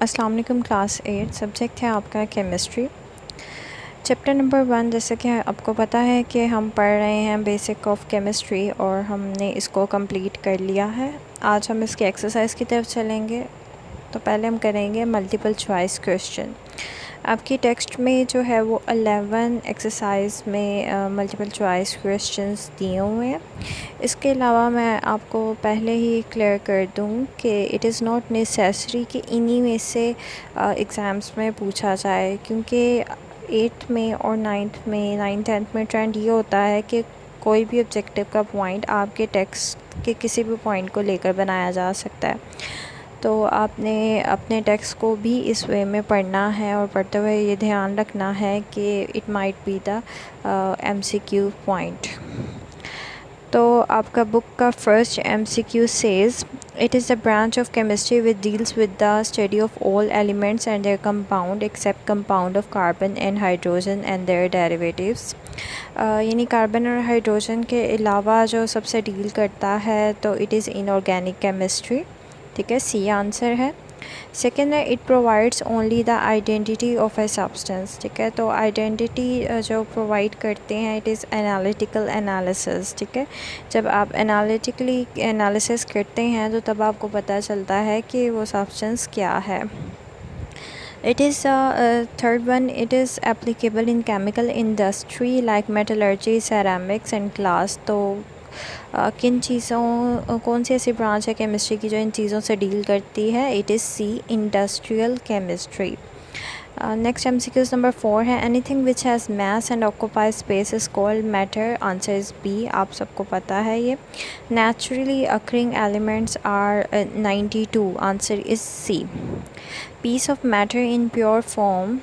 अस्सलाम वालेकुम। Class 8 subject है आपका केमिस्ट्री। चैप्टर नंबर 1, जैसे कि आपको पता है कि हम पढ़ रहे हैं बेसिक ऑफ केमिस्ट्री और हमने इसको कंप्लीट कर लिया है। आज हम इसके एक्सरसाइज की तरफ चलेंगे। तो पहले हम करेंगे मल्टीपल चॉइस क्वेश्चन। आपकी टेक्स्ट में जो है वो 11 एक्सरसाइज में मल्टीपल चॉइस क्वेश्चंस दिए हुए हैं। इसके अलावा मैं आपको पहले ही क्लियर कर दूं कि इट इज़ नॉट नेसेसरी कि इन्हीं में से एग्ज़ाम्स में पूछा जाए, क्योंकि 8th में और 9th में ट्रेंड ये होता है कि कोई भी ऑब्जेक्टिव का पॉइंट आपके टेक्स्ट के किसी भी पॉइंट को लेकर बनाया जा सकता है। तो आपने अपने टेक्स्ट को भी इस वे में पढ़ना है और पढ़ते हुए ये ध्यान रखना है कि it might be the MCQ point. तो आपका बुक का first MCQ says it is the branch of chemistry which deals with the study of all elements and their compound except compound of carbon and hydrogen and their derivatives. यानी carbon और hydrogen के अलावा जो सबसे deal करता है तो it is inorganic chemistry. ठीक है, सी आंसर है। सेकेंड है it provides only the identity of a substance. ठीक है, तो आइडेंटिटी जो प्रोवाइड करते हैं इट इज़ एनालिटिकल एनालिसिस। ठीक है, जब आप एनालिटिकली एनालिसिस करते हैं तो तब आपको पता चलता है कि वो सब्सटेंस क्या है। It is third one, it is applicable in chemical industry like metallurgy, ceramics and glass। तो किन चीज़ों कौन सी ऐसी ब्रांच है केमिस्ट्री की जो इन चीज़ों से डील करती है? It is C, industrial chemistry. Next MCQ number 4 है anything which has mass and occupy space is called matter. Answer is B, आप सबको पता है ये। Naturally occurring elements are 92। Answer is C. Piece of matter in pure form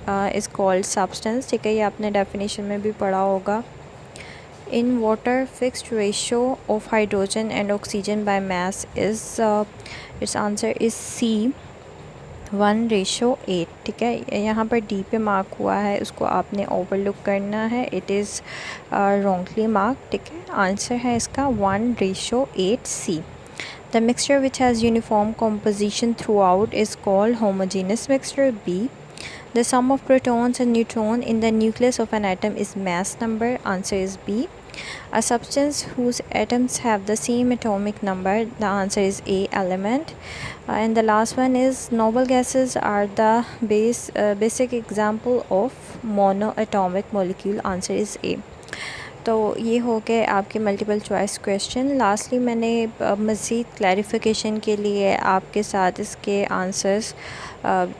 is called substance. ठीक है, ये आपने डेफिनेशन में भी पढ़ा होगा। In water, fixed ratio of hydrogen and oxygen by mass is its answer is C, 1:8। ठीक है, यहाँ पर डी पे मार्क हुआ है, उसको आपने ओवरलुक करना है। It is wrongly mark. ठीक है, आंसर है इसका 1:8 C। The mixture which has uniform composition throughout is called homogeneous mixture, B। The sum of protons and neutrons in the nucleus of an atom is mass number। Answer is B। A substance whose atoms have the same atomic number, the answer is A, element। And the last one is noble gases are the basic example of monoatomic molecule। Answer is A। तो ये हो गए आपके multiple choice question. Lastly मैंने मज़ीद clarification के लिए आपके साथ इसके आंसर्स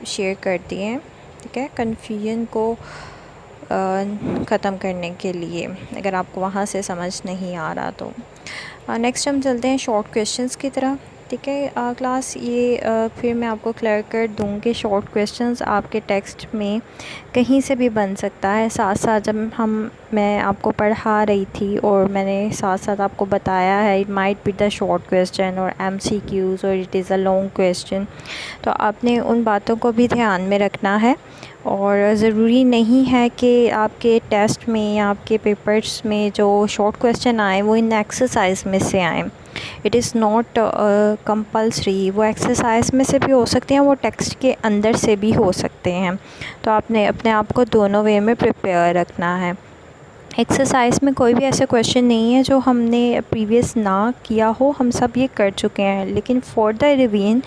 शेयर कर दिए हैं। ठीक है, कन्फ्यूजन को ख़त्म करने के लिए, अगर आपको वहाँ से समझ नहीं आ रहा तो। नेक्स्ट हम चलते हैं शॉर्ट क्वेश्चंस की तरफ। ठीक है क्लास, ये फिर मैं आपको क्लियर कर दूँ कि शॉर्ट क्वेश्चंस आपके टेक्स्ट में कहीं से भी बन सकता है। साथ साथ जब मैं आपको पढ़ा रही थी और मैंने साथ साथ आपको बताया है it might be the short question और MCQs और it is a long question, तो आपने उन बातों को भी ध्यान में रखना है। और ज़रूरी नहीं है कि आपके टेस्ट में या आपके पेपर्स में जो शॉर्ट क्वेश्चन आए वो इन एक्सरसाइज में से आएँ। It is not compulsory. वो एक्सरसाइज में से भी हो सकते हैं, वो टेक्स्ट के अंदर से भी हो सकते हैं। तो आपने अपने आप को दोनों वे में प्रिपेयर रखना है। एक्सरसाइज में कोई भी ऐसा क्वेश्चन नहीं है जो हमने प्रीवियस ना किया हो, हम सब ये कर चुके हैं। लेकिन फॉर द रिवीजन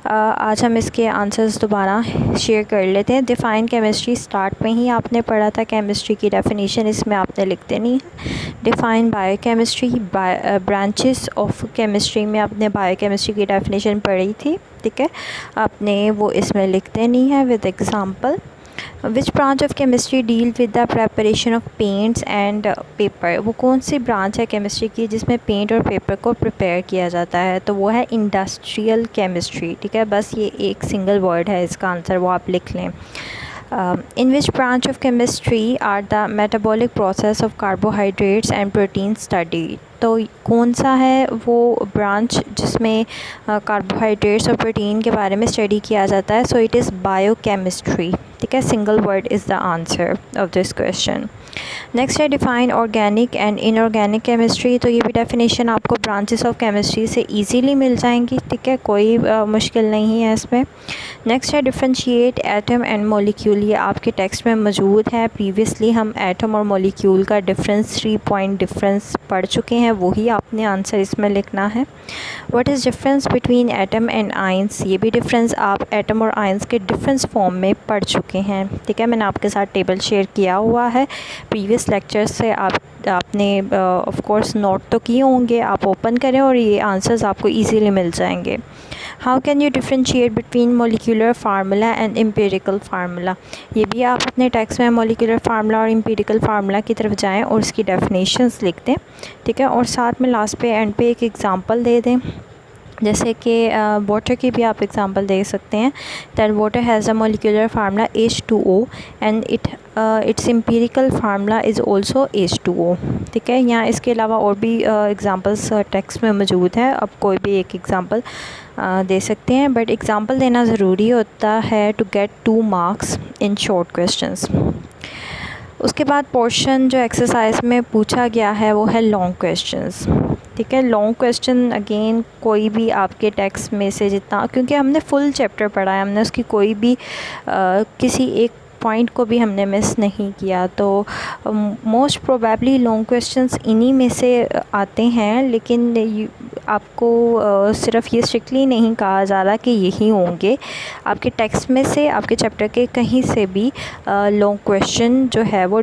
आज हम इसके आंसर्स दोबारा शेयर कर लेते हैं। डिफ़ाइन केमिस्ट्री स्टार्ट में ही आपने पढ़ा था, केमिस्ट्री की डेफिनेशन इसमें आपने लिख देनी है। Define biochemistry, branches of chemistry में आपने बायोकेमिस्ट्री की डेफिनेशन पढ़ी थी। ठीक है, आपने वो इसमें लिख देनी है with example. Which branch of chemistry deal with the preparation of paints and paper. वो कौन सी ब्रांच है केमिस्ट्री की जिसमें पेंट और पेपर को प्रिपेयर किया जाता है? तो वो है इंडस्ट्रियल केमिस्ट्री। ठीक है, बस ये एक सिंगल वर्ड है इसका आंसर, वो आप लिख लें। In which branch of chemistry are the metabolic process of carbohydrates and protein study. तो कौन सा है वो ब्रांच जिसमें कार्बोहाइड्रेट्स और प्रोटीन के बारे में स्टडी किया जाता है? So it is biochemistry. ठीक है, single word is the answer of this question. Next है define organic and inorganic chemistry. तो ये भी डेफिनेशन आपको ब्रांचेस ऑफ केमिस्ट्री से इजीली मिल जाएंगी, ठीक है, कोई मुश्किल नहीं है इसमें। नेक्स्ट है डिफरेंशिएट एटम एंड मॉलिक्यूल। ये आपके टेक्स्ट में मौजूद है। प्रीवियसली हम एटम और मॉलिक्यूल का डिफरेंस 3 पॉइंट डिफरेंस पढ़ चुके हैं, वही आपने आंसर इसमें लिखना है। What is difference between atom and ions. ये भी डिफरेंस आप एटम और आयंस के डिफरेंस फॉर्म में पढ़ चुके हैं, ठीक है, मैंने आपके साथ टेबल शेयर किया हुआ है प्रीवियस लेक्चर से। आपने ऑफ कोर्स नोट तो किए होंगे, आप ओपन करें और ये आंसर्स आपको इजीली मिल जाएंगे। How can you differentiate between molecular formula and empirical formula. ये भी आप अपने टेक्स्ट में मोलिकुलर फार्मूला और एम्पिरिकल फार्मूला की तरफ जाएं और इसकी डेफिनेशंस लिख दें, ठीक है, और साथ में लास्ट पे एंड पे एक एग्ज़ाम्पल दे दें। जैसे कि वाटर की भी आप एग्ज़ाम्पल दे सकते हैं, that water has a molecular formula H2O and it's empirical formula is also H2O, ठीक है। यहाँ इसके अलावा और भी एग्ज़ाम्पल्स टेक्स्ट में मौजूद है, अब कोई भी एक एग्ज़ाम्पल दे सकते हैं, बट एग्ज़ाम्पल देना ज़रूरी होता है to get 2 marks in short questions. उसके बाद पोर्शन जो एक्सरसाइज में पूछा गया है वो है लॉन्ग क्वेश्चंस, ठीक है। लॉन्ग क्वेश्चन अगेन कोई भी आपके टेक्स्ट में से जितना, क्योंकि हमने फुल चैप्टर पढ़ा है, हमने उसकी कोई भी किसी एक पॉइंट को भी हमने मिस नहीं किया, तो मोस्ट प्रोबेबली लॉन्ग क्वेश्चंस इन्हीं में से आते हैं। लेकिन आपको सिर्फ ये स्ट्रिक्टली नहीं कहा जा रहा कि यही होंगे, आपके टेक्स्ट में से, आपके चैप्टर के कहीं से भी लॉन्ग क्वेश्चन जो है वो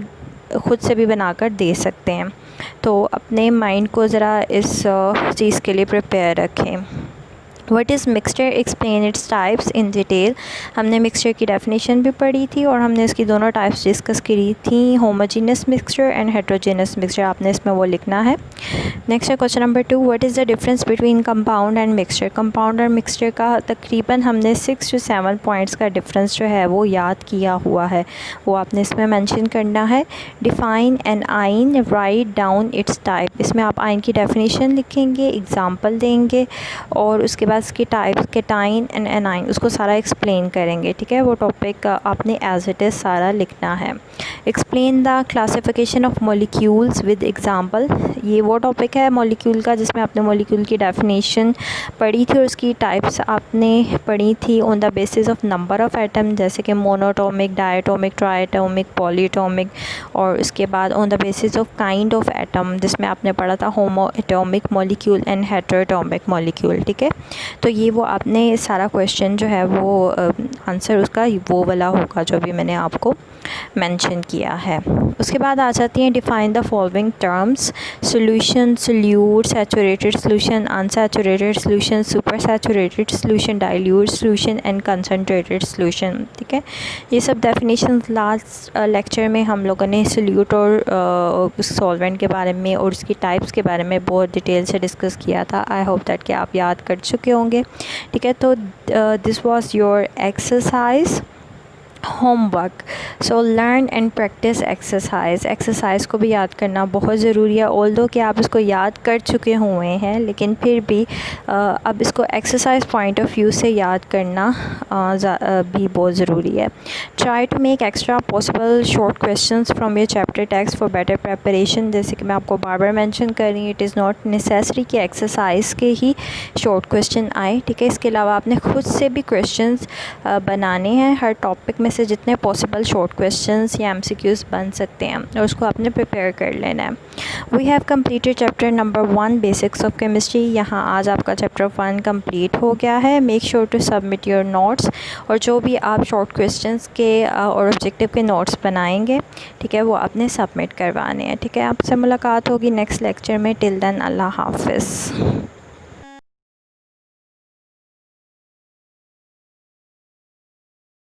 ख़ुद से भी बनाकर दे सकते हैं। तो अपने माइंड को ज़रा इस चीज़ के लिए प्रिपेयर रखें। What is mixture, explain its types in detail. हमने मिक्सचर की डेफिनेशन भी पढ़ी थी और हमने इसकी दोनों टाइप्स डिस्कस करी थी, homogeneous mixture and heterogeneous mixture, आपने इसमें वो लिखना है। नेक्स्ट है question number 2, what is the difference between compound and mixture. Compound और मिक्सचर का तकरीबन हमने 6 to 7 पॉइंट्स का डिफरेंस जो है वो याद किया हुआ है, वो आपने इसमें मेंशन करना है। डिफ़ाइन एन आइन, राइट डाउन इट्स टाइप। इसमें आप आइन की डेफिनेशन लिखेंगे, एग्ज़ाम्पल देंगे और उसके बाद इसके टाइप्स, केटाइन एंड एनाइन, उसको सारा एक्सप्लेन करेंगे, ठीक है। वो टॉपिक आपने एज इट इज़ सारा लिखना है। Explain the classification of molecules with example. ये वो टॉपिक है मॉलिक्यूल का जिसमें आपने मॉलिक्यूल की डेफिनेशन पढ़ी थी और उसकी टाइप्स आपने पढ़ी थी on the basis of number of atom, जैसे कि मोनोटॉमिक, डायटोमिक, ट्राइटोमिक, पॉलीटोमिक, और उसके बाद on the basis of kind of atom जिसमें आपने पढ़ा था homo atomic molecule and heteroatomic molecule, ठीक है। तो ये वो आपने सारा क्वेश्चन जो है वो आंसर उसका वो वाला होगा जो भी मैंने आपको मेंशन किया है। उसके बाद आ जाती हैं define the following terms, solution, solute, saturated solution, unsaturated solution, super saturated solution, dilute solution and concentrated solution, ठीक है। ये सब डेफिनेशन लास्ट लेक्चर में हम लोगों ने सॉल्यूट और सॉल्वेंट के बारे में और उसकी टाइप्स के बारे में बहुत डिटेल से डिस्कस किया था। आई होप दैट कि आप याद कर चुके होंगे, ठीक है। तो this was your exercise homework. So learn and practice exercise. Exercise को भी याद करना बहुत ज़रूरी है, ऑल्दो कि आप इसको याद कर चुके हुए हैं, लेकिन फिर भी अब इसको एक्सरसाइज पॉइंट ऑफ व्यू से याद करना भी बहुत ज़रूरी है। Try to make extra possible short questions from your chapter text for better preparation. जैसे कि मैं आपको बार बार मेंशन कर रही हूँ, इट इज़ नॉट नेसेसरी कि एक्सरसाइज के ही शॉर्ट क्वेश्चन आए, ठीक है। इसके अलावा आपने खुद से भी क्वेश्चंस बनाने हैं, हर टॉपिक में से जितने पॉसिबल शॉर्ट क्वेश्चंस या एमसीक्यूज़ बन सकते हैं और उसको आपने प्रिपेयर कर लेना है। We have completed chapter number 1 basics of chemistry. यहाँ आज आपका चैप्टर 1 कंप्लीट हो गया है। Make sure to submit your notes, और जो भी आप शॉर्ट क्वेश्चंस के और ऑब्जेक्टिव के नोट्स बनाएंगे, ठीक है, वो आपने सबमिट करवाने हैं, ठीक है। आपसे मुलाकात होगी नेक्स्ट लेक्चर में। टिल देन अल्लाह हाफिज़।